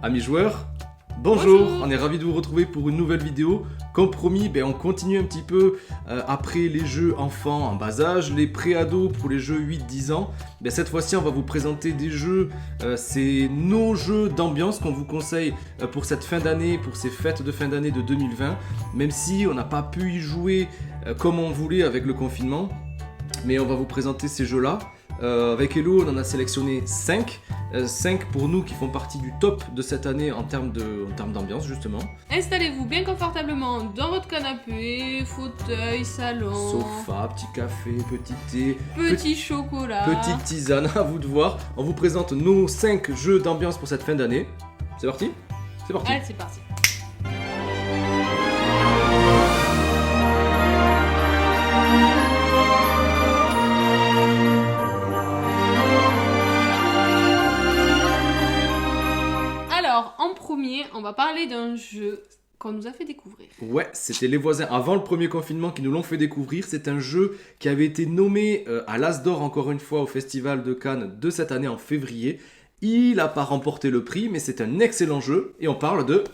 Amis joueurs, bonjour. Bonjour. On est ravis de vous retrouver pour une nouvelle vidéo. Comme promis, on continue un petit peu après les jeux enfants en bas âge, les pré-ados pour les jeux 8-10 ans. Cette fois-ci, on va vous présenter des jeux, c'est nos jeux d'ambiance qu'on vous conseille pour cette fin d'année, pour ces fêtes de fin d'année de 2020. Même si on n'a pas pu y jouer comme on voulait avec le confinement, mais on va vous présenter ces jeux-là. Avec Hello, on en a sélectionné 5. 5 pour nous qui font partie du top de cette année en termes d'ambiance justement. Installez-vous bien confortablement dans votre canapé, fauteuil, salon, Sofa, petit café, petit thé, petit chocolat. petite tisane, à vous de voir. On vous présente nos 5 jeux d'ambiance pour cette fin d'année. C'est parti ? C'est parti. Allez, c'est parti. Alors, en premier, on va parler d'un jeu qu'on nous a fait découvrir. Ouais, c'était les voisins avant le premier confinement qui nous l'ont fait découvrir. C'est un jeu qui avait été nommé à l'As d'Or encore une fois au Festival de Cannes de cette année en février. Il n'a pas remporté le prix, mais c'est un excellent jeu et on parle de...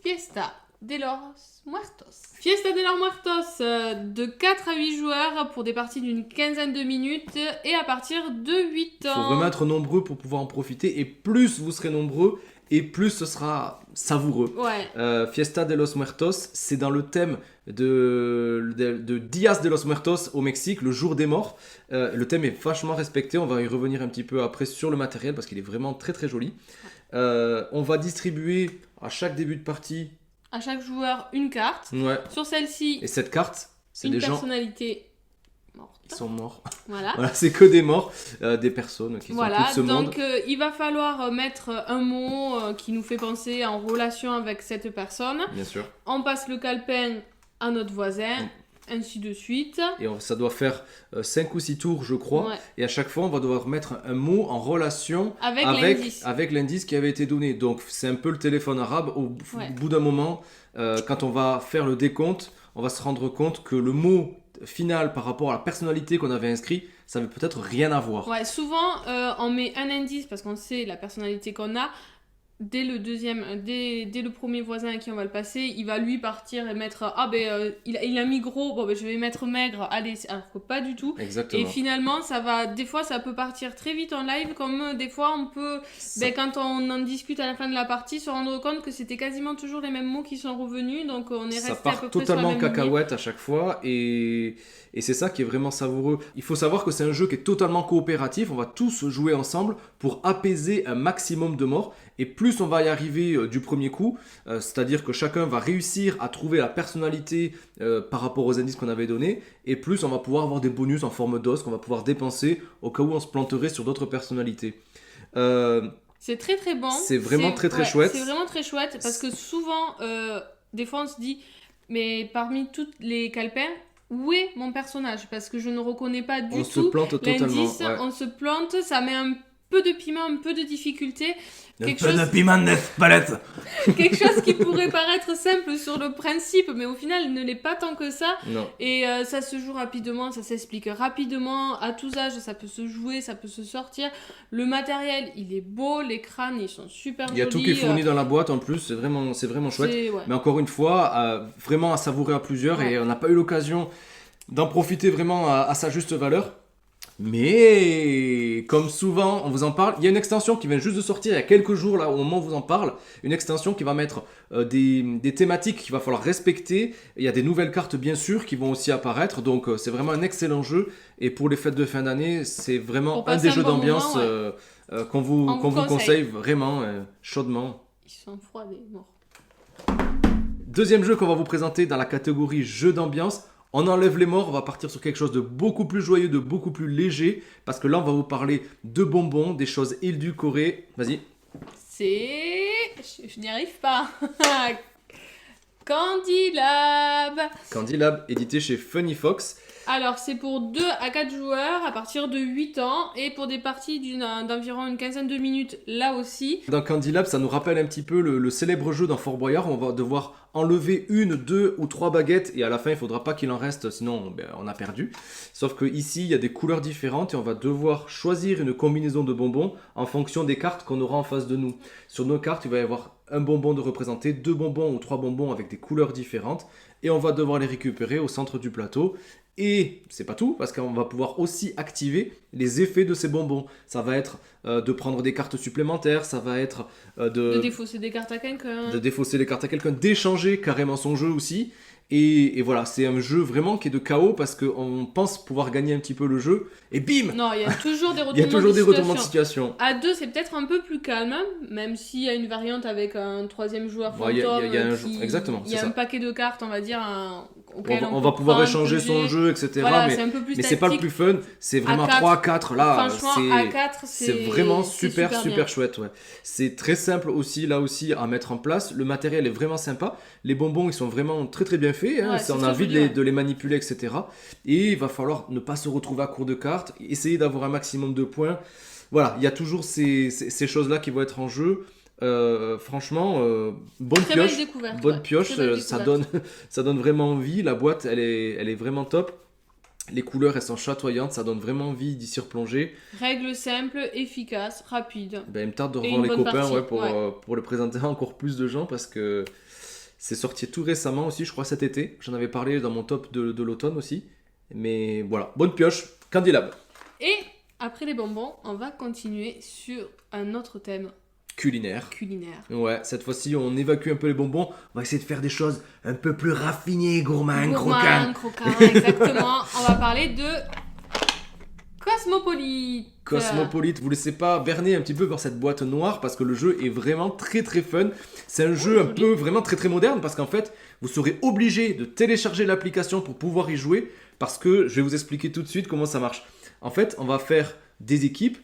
Fiesta de los Muertos. Fiesta de los Muertos, de 4 à 8 joueurs pour des parties d'une quinzaine de minutes et à partir de 8 ans. Il faut vraiment être nombreux pour pouvoir en profiter et plus vous serez nombreux et plus ce sera savoureux. Ouais. Fiesta de los Muertos, c'est dans le thème de Días de los Muertos au Mexique, le jour des morts. Le thème est vachement respecté, on va y revenir un petit peu après sur le matériel parce qu'il est vraiment très très joli. On va distribuer à chaque début de partie... À chaque joueur, une carte. Ouais. Sur celle-ci, Et cette carte, c'est une des gens personnalité morte. qui sont morts. Voilà. Voilà, c'est que des morts, des personnes qui sont Voilà, plus de ce monde. donc il va falloir mettre un mot qui nous fait penser en relation avec cette personne. Bien sûr. On passe le calepin à notre voisin, ainsi de suite. Et ça doit faire 5 ou 6 tours, je crois. Ouais. Et à chaque fois, on va devoir mettre un mot en relation Avec l'indice qui avait été donné. Donc, c'est un peu le téléphone arabe. Au Ouais. bout d'un moment, quand on va faire le décompte, on va se rendre compte que le mot final par rapport à la personnalité qu'on avait inscrit, ça veut peut-être rien à voir. Ouais, souvent on met un indice parce qu'on sait la personnalité qu'on a. Dès le premier voisin à qui on va le passer, il va lui partir et mettre il a mis gros, bon je vais mettre maigre, allez, alors que pas du tout. Exactement. Et finalement des fois ça peut partir très vite en live, comme des fois on peut, quand on en discute à la fin de la partie, se rendre compte que c'était quasiment toujours les mêmes mots qui sont revenus, donc on est resté Ça à part peu près totalement en sur la même cacahuète à chaque fois et c'est ça qui est vraiment savoureux. Il faut savoir que c'est un jeu qui est totalement coopératif, on va tous jouer ensemble pour apaiser un maximum de morts et plus on va y arriver du premier coup, c'est-à-dire que chacun va réussir à trouver la personnalité par rapport aux indices qu'on avait donnés et plus on va pouvoir avoir des bonus en forme d'os qu'on va pouvoir dépenser au cas où on se planterait sur d'autres personnalités. C'est très très bon. C'est vraiment très très chouette. C'est vraiment très chouette parce que souvent, des fois on se dit, mais parmi tous les calepins, où est mon personnage? Parce que je ne reconnais pas du On tout se plante totalement. l'indice, Ouais. on se plante, ça met un peu de piment, un peu de difficulté. Quelque piment de palette. quelque chose qui pourrait paraître simple sur le principe, mais au final ne l'est pas tant que ça. Non. Et ça se joue rapidement, ça s'explique rapidement, à tous âges, ça peut se jouer, ça peut se sortir. Le matériel, il est beau, les crânes, ils sont super jolis. Il y a tout qui est fourni dans la boîte en plus, c'est vraiment chouette. Ouais. Mais encore une fois, vraiment à savourer à plusieurs et on n'a pas eu l'occasion d'en profiter vraiment à sa juste valeur. Mais comme souvent, on vous en parle. Il y a une extension qui vient juste de sortir il y a quelques jours, là, au moment où on vous en parle. Une extension qui va mettre des thématiques qu'il va falloir respecter. Il y a des nouvelles cartes, bien sûr, qui vont aussi apparaître. Donc, c'est vraiment un excellent jeu. Et pour les fêtes de fin d'année, c'est vraiment Pour un passer des un jeux bon d'ambiance moment, qu'on vous On vous conseille conseille. vraiment chaudement. Ils sont froids, les morts. Deuxième jeu qu'on va vous présenter dans la catégorie jeu d'ambiance. On enlève les morts, on va partir sur quelque chose de beaucoup plus joyeux, de beaucoup plus léger. Parce que là, on va vous parler de bonbons, des choses édulcorées. Vas-y. Je n'y arrive pas. Candy Lab. Candy Lab, édité chez Funny Fox. Alors, c'est pour 2 à 4 joueurs à partir de 8 ans et pour des parties d'environ une quinzaine de minutes là aussi. Dans Candy Lab, ça nous rappelle un petit peu le célèbre jeu dans Fort Boyard où on va devoir enlever 1, 2 ou 3 baguettes et à la fin il ne faudra pas qu'il en reste, sinon on a perdu. Sauf que ici il y a des couleurs différentes et on va devoir choisir une combinaison de bonbons en fonction des cartes qu'on aura en face de nous. Sur nos cartes il va y avoir un bonbon de représenté, 2 bonbons ou 3 bonbons avec des couleurs différentes et on va devoir les récupérer au centre du plateau. Et c'est pas tout, parce qu'on va pouvoir aussi activer les effets de ces bonbons. Ça va être de prendre des cartes supplémentaires, ça va être De défausser des cartes à quelqu'un. de défausser les cartes à quelqu'un, d'échanger carrément son jeu aussi. Et voilà, c'est un jeu vraiment qui est de chaos parce qu'on pense pouvoir gagner un petit peu le jeu. Et bim, Non, il y a toujours des il y a toujours des retournements de situation. situation. À 2, c'est peut-être un peu plus calme, même s'il y a une variante avec un troisième joueur Ouais, il y fantôme. a un qui- jeu- exactement, Il y a c'est un ça. paquet de cartes, on va dire, auquel On va peut pouvoir prendre, échanger son peser. jeu, etc. Voilà, mais c'est un peu plus mais c'est pas le tactique. plus fun, c'est vraiment À 3 à 4 là, Franchement, à 4, c'est vraiment c'est super bien. chouette. Ouais. C'est très simple aussi là aussi à mettre en place, le matériel est vraiment sympa, les bonbons ils sont vraiment très bien faits, hein. Ouais, Ça, c'est on a très envie joli, ouais. de les manipuler, etc. Et il va falloir ne pas se retrouver à court de cartes, essayer d'avoir un maximum de points. Voilà, il y a toujours ces choses là qui vont être en jeu. Franchement, bonne Très pioche. belle découverte. Bonne ouais. pioche, Très belle ça découverte. donne, ça donne vraiment envie. La boîte, elle est vraiment top. Les couleurs, elles sont chatoyantes, ça donne vraiment envie d'y s'y replonger. Règle simple, efficace, rapide. Ben, il me tarde de Et revoir une les bonne copains partie, pour le présenter à encore plus de gens parce que c'est sorti tout récemment aussi, je crois cet été. J'en avais parlé dans mon top de l'automne aussi. Mais voilà, bonne pioche, Candy Lab. Et après les bonbons, on va continuer sur un autre thème Culinaire. culinaire. Ouais, cette fois-ci, on évacue un peu les bonbons. On va essayer de faire des choses un peu plus raffinées, gourmandes, croquantes. Croquant, exactement. On va parler de Cosmopolite. Cosmopolite, vous laissez pas berner un petit peu par cette boîte noire parce que le jeu est vraiment très fun. C'est un jeu un peu vraiment très moderne parce qu'en fait, vous serez obligé de télécharger l'application pour pouvoir y jouer parce que je vais vous expliquer tout de suite comment ça marche. En fait, on va faire des équipes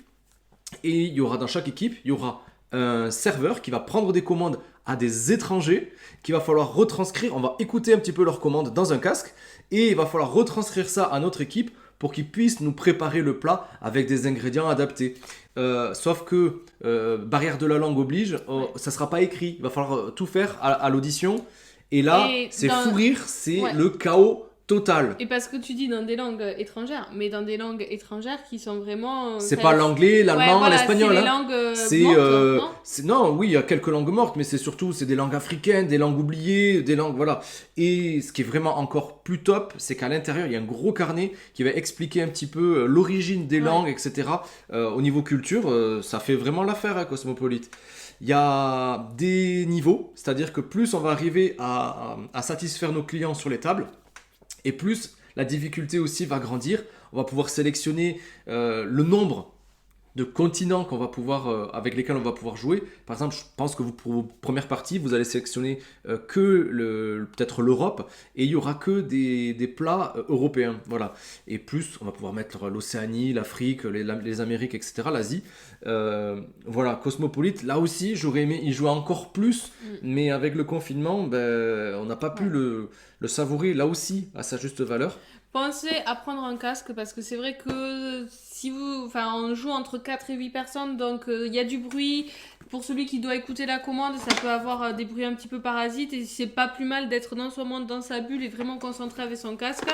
et il y aura dans chaque équipe, il y aura un serveur qui va prendre des commandes à des étrangers qu'il va falloir retranscrire. On va écouter un petit peu leurs commandes dans un casque et il va falloir retranscrire ça à notre équipe pour qu'ils puissent nous préparer le plat avec des ingrédients adaptés. Sauf que barrière de la langue oblige, ça ne sera pas écrit. Il va falloir tout faire à l'audition. Et là, Et c'est dans- fou rire, c'est Ouais. le chaos total. Et parce que tu dis dans des langues étrangères, mais dans des langues étrangères qui sont vraiment. C'est pas l'anglais, l'allemand, voilà, l'espagnol. C'est hein. les langues C'est mortes, non non, oui, il y a quelques langues mortes, mais c'est des langues africaines, des langues oubliées, des langues voilà. Et ce qui est vraiment encore plus top, c'est qu'à l'intérieur il y a un gros carnet qui va expliquer un petit peu l'origine des Ouais. langues, etc. Au niveau culture, ça fait vraiment l'affaire à Cosmopolite. Il y a des niveaux, c'est-à-dire que plus on va arriver à satisfaire nos clients sur les tables, et plus la difficulté aussi va grandir. On va pouvoir sélectionner le nombre de continents qu'on va pouvoir, avec lesquels on va pouvoir jouer. Par exemple, je pense que pour vos premières parties, vous allez sélectionner peut-être l'Europe et il y aura que des plats européens. Voilà. Et plus, on va pouvoir mettre l'Océanie, l'Afrique, les Amériques, etc., l'Asie. Voilà, Cosmopolite, là aussi, j'aurais aimé y jouer encore plus, mais avec le confinement, on n'a pas pu le savourer là aussi à sa juste valeur. Pensez à prendre un casque parce que c'est vrai que si on joue entre 4 et 8 personnes, donc il y a du bruit. Pour celui qui doit écouter la commande, ça peut avoir des bruits un petit peu parasites et c'est pas plus mal d'être dans son monde, dans sa bulle et vraiment concentré avec son casque.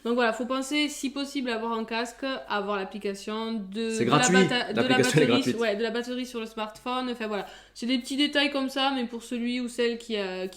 Donc voilà, faut penser si possible à avoir un casque, à avoir l'application C'est gratuit, l'application est gratuite. de la batterie sur le smartphone. Enfin voilà, c'est des petits détails comme ça, mais pour celui ou celle qui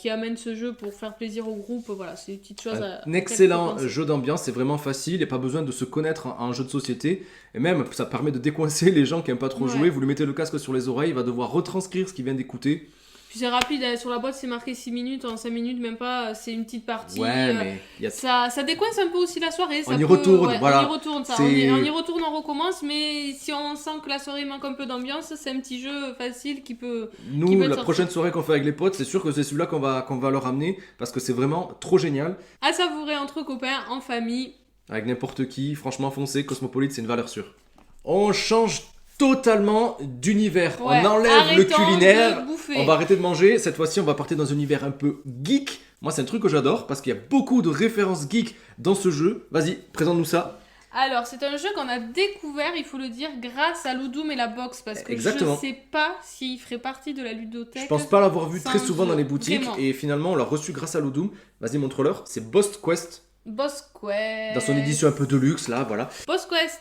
amène ce jeu pour faire plaisir au groupe, voilà, c'est des petites choses. Un excellent jeu d'ambiance, c'est vraiment facile, il n'y a pas besoin de se connaître à un jeu de société. Et même, ça permet de décoincer les gens qui n'aiment pas trop jouer. Vous lui mettez le casque sur les oreilles, il va devoir retranscrire ce qu'il vient d'écouter. Puis c'est rapide, sur la boîte c'est marqué 6 minutes, en 5 minutes même pas, c'est une petite partie. Ouais, mais y a... ça décoince un peu aussi la soirée. On y retourne, voilà. On y retourne, ça. On y retourne, on recommence, mais si on sent que la soirée manque un peu d'ambiance, c'est un petit jeu facile qui peut... Nous, la prochaine soirée qu'on fait avec les potes, c'est sûr que c'est celui-là qu'on va leur amener, parce que c'est vraiment trop génial. À savourer entre copains, en famille. Avec n'importe qui, franchement foncé, Cosmopolite c'est une valeur sûre. On change totalement d'univers, on enlève le culinaire, on va arrêter de manger, cette fois-ci on va partir dans un univers un peu geek. Moi c'est un truc que j'adore parce qu'il y a beaucoup de références geek dans ce jeu. Vas-y, présente-nous ça. Alors, c'est un jeu qu'on a découvert, il faut le dire, grâce à Ludum et la box, parce que Exactement. je sais pas s'il ferait partie de la ludothèque. Je pense pas l'avoir vu très sans souvent jeu, dans les boutiques, vraiment. et finalement on l'a reçu grâce à Ludum. Vas-y, montre-leur. C'est Boss Quest, Boss Quest. dans son édition un peu de luxe, là, voilà. Boss Quest,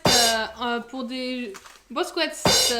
pour des... Boss Quest,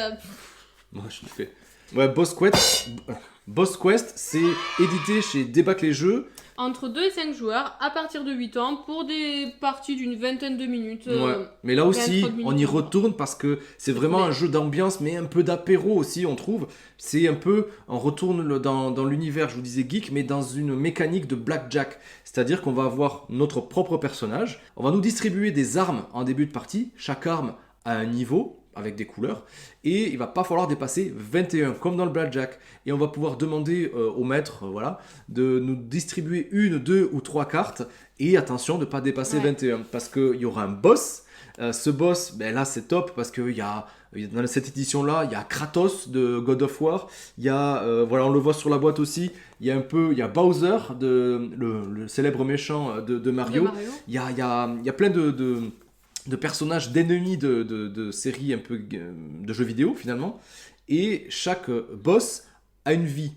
Moi, je le fais. Ouais, Boss Quest, c'est édité chez Débac les Jeux. entre 2 et 5 joueurs, à partir de 8 ans, pour des parties d'une vingtaine de minutes. Ouais. Mais là aussi, 23 minutes, on y voilà. retourne parce que c'est vraiment un jeu d'ambiance, mais un peu d'apéro aussi, on trouve. C'est un peu, on retourne dans l'univers, je vous disais geek, mais dans une mécanique de blackjack. C'est-à-dire qu'on va avoir notre propre personnage. On va nous distribuer des armes en début de partie. Chaque arme a un niveau avec des couleurs, et il va pas falloir dépasser 21, comme dans le blackjack. Et on va pouvoir demander au maître, voilà, de nous distribuer 1, 2 ou 3 cartes, et attention de ne pas dépasser 21, parce qu'il y aura un boss. Ce boss, ben là c'est top, parce que dans cette édition-là, il y a Kratos de God of War, il y a, voilà, on le voit sur la boîte aussi, il y a Bowser, le célèbre méchant de Mario. Il y a plein de personnages, d'ennemis de séries un peu de jeux vidéo finalement, et chaque boss a une vie.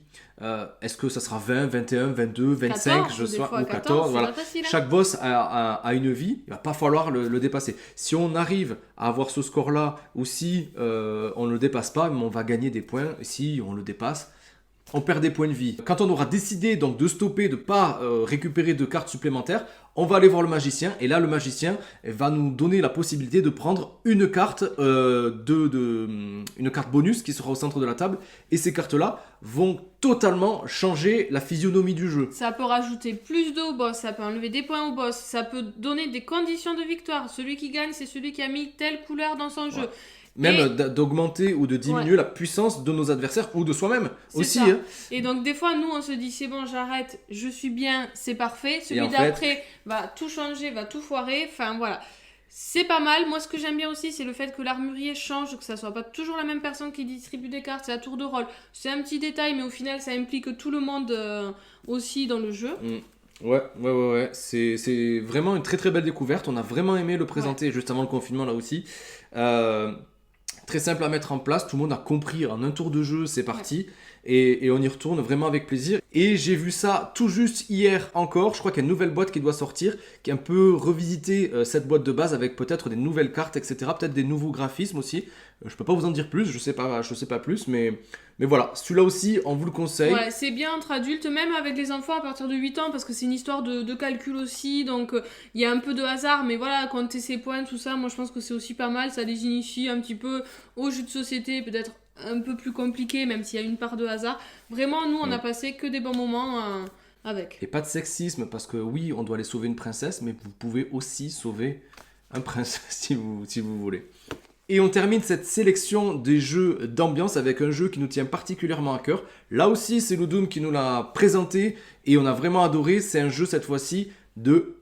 Est-ce que ça sera 20, 21, 22, 25, 14, je sais, ou 14, voilà. facile, hein. Chaque boss a une vie, il va pas falloir le dépasser. Si on arrive à avoir ce score-là, ou si on ne le dépasse pas, on va gagner des points. Si on le dépasse, on perd des points de vie. Quand on aura décidé donc de stopper, de ne pas récupérer de cartes supplémentaires, on va aller voir le magicien, et là le magicien va nous donner la possibilité de prendre une carte, une carte bonus qui sera au centre de la table, et ces cartes-là vont totalement changer la physionomie du jeu. Ça peut rajouter plus de au boss, ça peut enlever des points au boss, ça peut donner des conditions de victoire. Celui qui gagne, c'est celui qui a mis telle couleur dans son jeu. Même d'augmenter ou de diminuer la puissance de nos adversaires ou de soi-même aussi. Hein. Et donc des fois nous on se dit c'est bon j'arrête, je suis bien, c'est parfait. Celui en d'après va tout changer, va tout foirer. Enfin voilà, c'est pas mal. Moi ce que j'aime bien aussi c'est le fait que l'armurier change, que ça soit pas toujours la même personne qui distribue des cartes, c'est à tour de rôle. C'est un petit détail mais au final ça implique tout le monde aussi dans le jeu. Ouais. C'est vraiment une très très belle découverte. On a vraiment aimé le présenter juste avant le confinement là aussi. Très simple à mettre en place, tout le monde a compris en un tour de jeu, c'est parti. Et on y retourne vraiment avec plaisir. Et j'ai vu ça tout juste hier encore, je crois qu'il y a une nouvelle boîte qui doit sortir, qui est un peu revisiter cette boîte de base avec peut-être des nouvelles cartes, etc. Peut-être des nouveaux graphismes aussi. Je peux pas vous en dire plus, je sais pas plus, mais voilà, celui-là aussi, on vous le conseille. Ouais, c'est bien entre adultes, même avec les enfants à partir de 8 ans, parce que c'est une histoire de calcul aussi, donc il y a un peu de hasard, mais voilà, compter ses points, tout ça, moi je pense que c'est aussi pas mal, ça les initie un petit peu aux jeux de société, peut-être un peu plus compliqué, même s'il y a une part de hasard. Vraiment, nous, on a passé que des bons moments avec. Et pas de sexisme, parce que oui, on doit aller sauver une princesse, mais vous pouvez aussi sauver un prince si vous voulez. Et on termine cette sélection des jeux d'ambiance avec un jeu qui nous tient particulièrement à cœur. Là aussi, c'est Ludum qui nous l'a présenté et on a vraiment adoré. C'est un jeu cette fois-ci de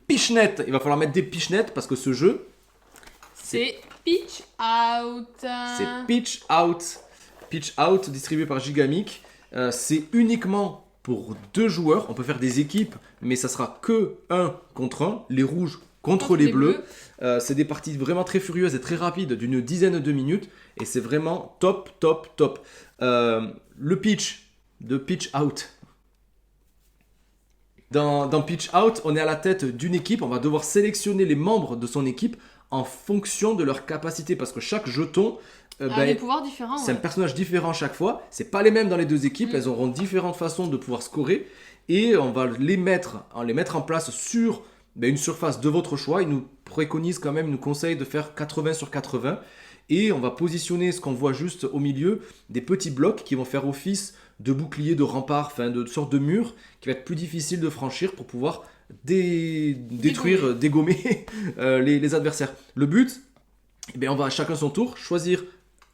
pichenettes. Il va falloir mettre des pichenettes parce que ce jeu... C'est Pitch Out. C'est Pitch Out. Pitch Out, distribué par Gigamic. C'est uniquement pour 2 joueurs. On peut faire des équipes, mais ça sera que 1 contre 1. Les rouges contre les bleus. C'est des parties vraiment très furieuses et très rapides d'une dizaine de minutes. Et c'est vraiment top. Le pitch de Pitch Out. Dans Pitch Out, on est à la tête d'une équipe. On va devoir sélectionner les membres de son équipe en fonction de leur capacité. Parce que chaque jeton... des pouvoirs différents. C'est un personnage différent chaque fois. C'est pas les mêmes dans les 2 équipes. Elles auront différentes façons de pouvoir scorer. Et on va les mettre en place sur... une surface de votre choix. Il nous préconise quand même, il nous conseille de faire 80 sur 80. Et on va positionner ce qu'on voit juste au milieu, des petits blocs qui vont faire office de boucliers, de remparts, enfin de sortes de murs qui va être plus difficile de franchir pour pouvoir détruire, dégommer les adversaires. Le but, on va à chacun son tour choisir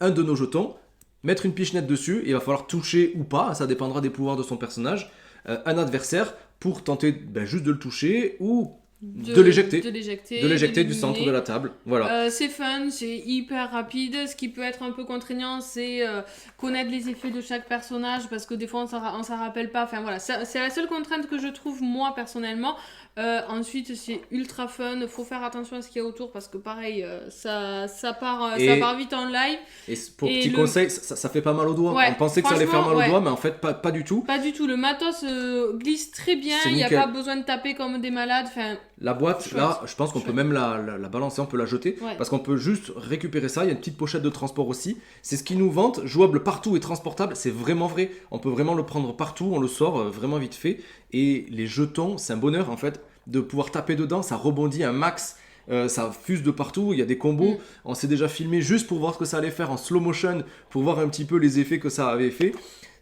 un de nos jetons, mettre une pichenette dessus, et il va falloir toucher ou pas, ça dépendra des pouvoirs de son personnage, un adversaire pour tenter juste de le toucher ou de l'éjecter. De l'éjecter. De l'éjecter du centre de la table. Voilà. C'est fun, c'est hyper rapide. Ce qui peut être un peu contraignant, c'est connaître les effets de chaque personnage parce que des fois on s'en rappelle pas. Enfin voilà, c'est la seule contrainte que je trouve moi personnellement. Ensuite, c'est ultra fun. Faut faire attention à ce qu'il y a autour parce que pareil, ça part vite en live. Et pour petit conseil, ça fait pas mal aux doigts. Ouais, on pensait que ça allait faire mal aux doigts, mais en fait, pas du tout. Pas du tout. Le matos glisse très bien. Il n'y a pas besoin de taper comme des malades. Enfin, la boîte, là, je pense qu'on peut même la balancer, on peut la jeter. Ouais. Parce qu'on peut juste récupérer ça. Il y a une petite pochette de transport aussi. C'est ce qu'ils nous vantent. Jouable partout et transportable. C'est vraiment vrai. On peut vraiment le prendre partout. On le sort vraiment vite fait. Et les jetons, c'est un bonheur en fait de pouvoir taper dedans. Ça rebondit un max. Ça fuse de partout, il y a des combos. On s'est déjà filmé juste pour voir ce que ça allait faire en slow motion, pour voir un petit peu les effets que ça avait fait.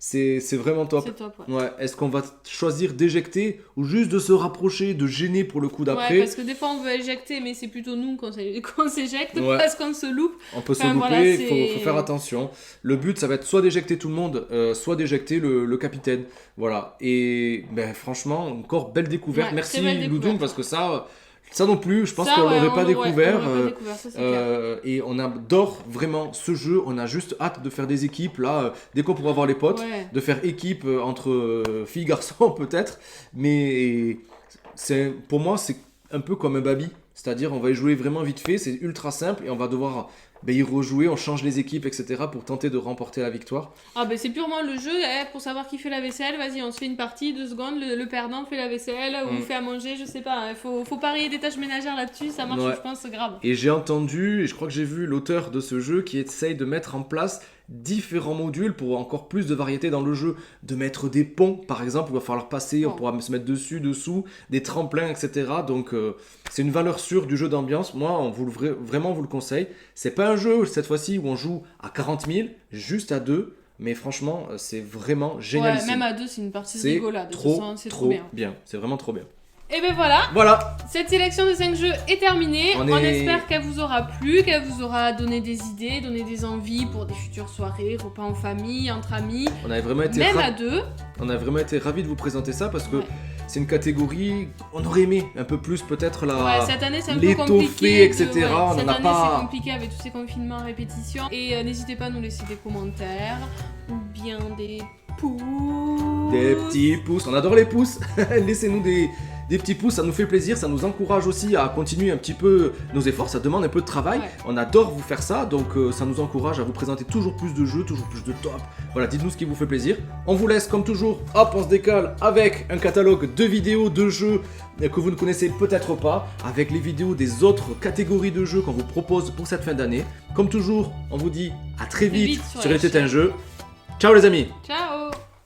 C'est vraiment top. C'est top, ouais. Est-ce qu'on va choisir d'éjecter ou juste de se rapprocher, de gêner pour le coup d'après? Ouais, parce que des fois on veut éjecter, mais c'est plutôt nous qu'on s'éjecte parce qu'on se loupe. On peut se louper, voilà, il faut faire attention. Le but, ça va être soit d'éjecter tout le monde, soit d'éjecter le capitaine. Voilà. Et ben, franchement, encore belle découverte. Merci Loudoum, parce que ça non plus, je pense qu'on l'aurait pas découvert. Et on adore vraiment ce jeu. On a juste hâte de faire des équipes là, dès qu'on pourra voir les potes, de faire équipe entre filles garçons peut-être. Mais pour moi c'est un peu comme un baby, c'est-à-dire on va y jouer vraiment vite fait, c'est ultra simple et on va devoir y rejouer, on change les équipes, etc. pour tenter de remporter la victoire. Ah ben c'est purement le jeu, pour savoir qui fait la vaisselle, vas-y on se fait une partie, 2 secondes, le perdant fait la vaisselle ou fait à manger, je sais pas, faut parier des tâches ménagères là-dessus, ça marche je pense grave. Et j'ai entendu, et je crois que j'ai vu l'auteur de ce jeu qui essaye de mettre en place différents modules pour encore plus de variété dans le jeu, de mettre des ponts par exemple, il va falloir passer, on pourra se mettre dessus, dessous, des tremplins, etc. Donc c'est une valeur sûre du jeu d'ambiance. Moi vraiment on vous le conseille. C'est pas un jeu cette fois-ci où on joue à 40 000, juste à 2, mais franchement c'est vraiment génial. Même à 2 c'est une partie de rigolade, c'est trop bien. C'est vraiment trop bien. Et ben voilà, cette sélection de 5 jeux est terminée. On espère qu'elle vous aura plu, qu'elle vous aura donné des idées, donné des envies pour des futures soirées, repas en famille, entre amis, on avait vraiment été même à 2. On a vraiment été ravis de vous présenter ça parce que c'est une catégorie, on aurait aimé un peu plus peut-être cette année c'est un peu compliqué, etc. Cette année c'est compliqué avec tous ces confinements à répétition. Et n'hésitez pas à nous laisser des commentaires ou bien des pouces. Des petits pouces, on adore les pouces. Laissez-nous des petits pouces, ça nous fait plaisir, ça nous encourage aussi à continuer un petit peu nos efforts, ça demande un peu de travail, on adore vous faire ça, donc ça nous encourage à vous présenter toujours plus de jeux, toujours plus de top. Voilà, dites-nous ce qui vous fait plaisir. On vous laisse comme toujours, hop, on se décale avec un catalogue de vidéos, de jeux que vous ne connaissez peut-être pas, avec les vidéos des autres catégories de jeux qu'on vous propose pour cette fin d'année. Comme toujours, on vous dit à très vite sur Il était un jeu. Ciao les amis. Ciao.